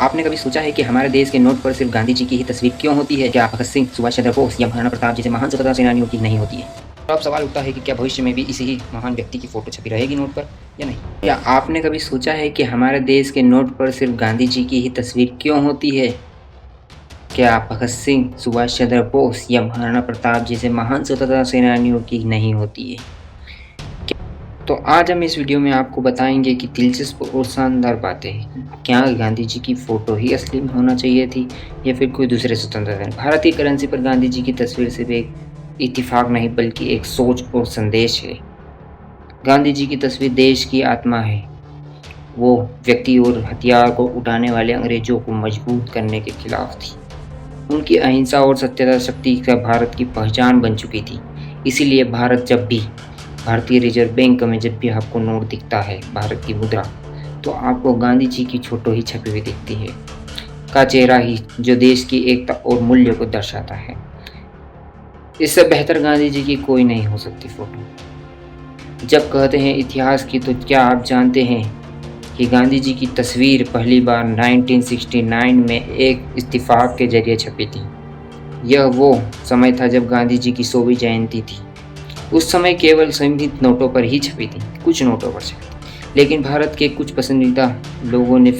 आपने कभी सोचा है कि हमारे देश के नोट पर सिर्फ गांधी जी की ही तस्वीर क्यों होती है? क्या भगत सिंह, सुभाष चंद्र बोस या महाराणा प्रताप जैसे महान स्वतंत्रता सेनानियों की नहीं होती है? तो अब सवाल उठता है कि क्या भविष्य में भी इसी ही महान व्यक्ति की फोटो छपी रहेगी नोट पर या नहीं? क्या आपने कभी सोचा है कि हमारे देश के नोट पर सिर्फ गांधी जी की ही तस्वीर क्यों होती है? क्या भगत सिंह, सुभाष चंद्र बोस या महाराणा प्रताप जैसे महान स्वतंत्रता सेनानियों की नहीं होती है? तो आज हम इस वीडियो में आपको बताएंगे कि दिलचस्प और शानदार बातें, क्या गांधी जी की फ़ोटो ही असली में होना चाहिए थी या फिर कोई दूसरे स्वतंत्रता सेनानी। भारतीय करेंसी पर गांधी जी की तस्वीर सिर्फ एक इत्तेफाक नहीं बल्कि एक सोच और संदेश है। गांधी जी की तस्वीर देश की आत्मा है। वो व्यक्ति और हथियार को उठाने वाले अंग्रेजों को मजबूत करने के खिलाफ थी। उनकी अहिंसा और सत्यता शक्ति का भारत की पहचान बन चुकी थी। इसीलिए भारतीय रिजर्व बैंक में जब भी आपको नोट दिखता है, भारत की मुद्रा, तो आपको गांधी जी की फोटो ही छपी हुई दिखती है, का चेहरा ही, जो देश की एकता और मूल्य को दर्शाता है। इससे बेहतर गांधी जी की कोई नहीं हो सकती फोटो। जब कहते हैं इतिहास की, तो क्या आप जानते हैं कि गांधी जी की तस्वीर पहली बार 1969 में एक इत्तेफाक के जरिए छपी थी। यह वो समय था जब गांधी जी की 100वीं जयंती थी। उस समय केवल सीमित नोटों पर ही छपी थी, कुछ नोटों पर छपी थी, लेकिन भारत के कुछ पसंदीदा लोगों ने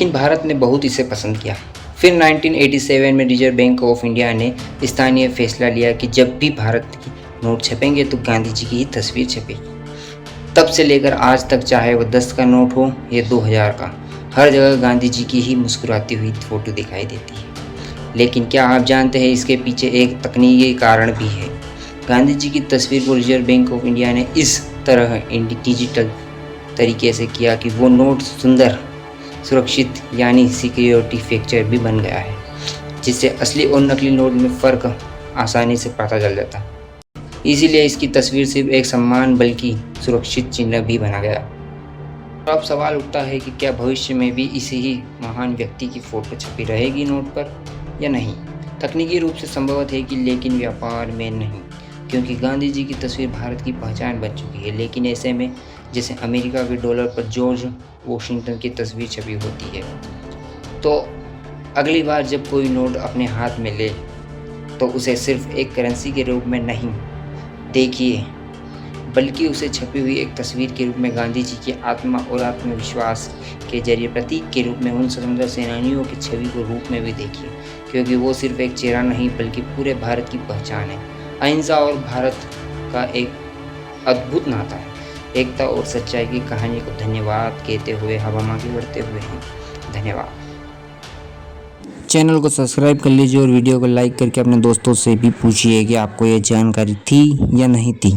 भारत ने बहुत इसे पसंद किया। फिर 1987 में रिजर्व बैंक ऑफ इंडिया ने स्थानीय फैसला लिया कि जब भी भारत की नोट छपेंगे तो गांधी जी की ही तस्वीर छपेगी। तब से लेकर आज तक, चाहे वो 10 का नोट हो या 2000 का, हर जगह गांधी जी की ही मुस्कुराती हुई फोटो दिखाई देती है। लेकिन क्या आप जानते हैं इसके पीछे एक तकनीकी कारण भी है। गांधी जी की तस्वीर को रिजर्व बैंक ऑफ इंडिया ने इस तरह डिजिटल तरीके से किया कि वो नोट सुंदर, सुरक्षित यानी सिक्योरिटी फीचर भी बन गया है, जिससे असली और नकली नोट में फ़र्क आसानी से पता चल जाता है। इसीलिए इसकी तस्वीर सिर्फ एक सम्मान बल्कि सुरक्षित चिन्ह भी बना गया। तो अब सवाल उठता है कि क्या भविष्य में भी इसी ही महान व्यक्ति की फ़ोटो छपी रहेगी नोट पर या नहीं? तकनीकी रूप से संभव है कि, लेकिन व्यापार में नहीं, क्योंकि गांधी जी की तस्वीर भारत की पहचान बन चुकी है। लेकिन ऐसे में जैसे अमेरिका के डॉलर पर जॉर्ज वॉशिंगटन की तस्वीर छपी होती है, तो अगली बार जब कोई नोट अपने हाथ में ले तो उसे सिर्फ एक करेंसी के रूप में नहीं देखिए, बल्कि उसे छपी हुई एक तस्वीर के रूप में गांधी जी की आत्मा और आत्मविश्वास के जरिए प्रतीक के रूप में उन स्वतंत्रता सेनानियों की छवि को रूप में भी देखिए, क्योंकि वो सिर्फ एक चेहरा नहीं बल्कि पूरे भारत की पहचान है। अहिंसा और भारत का एक अद्भुत नाता है। एकता और सच्चाई की कहानी को धन्यवाद कहते हुए हम आगे बढ़ते हुए हैं। धन्यवाद। चैनल को सब्सक्राइब कर लीजिए और वीडियो को लाइक करके अपने दोस्तों से भी पूछिए कि आपको ये जानकारी थी या नहीं थी।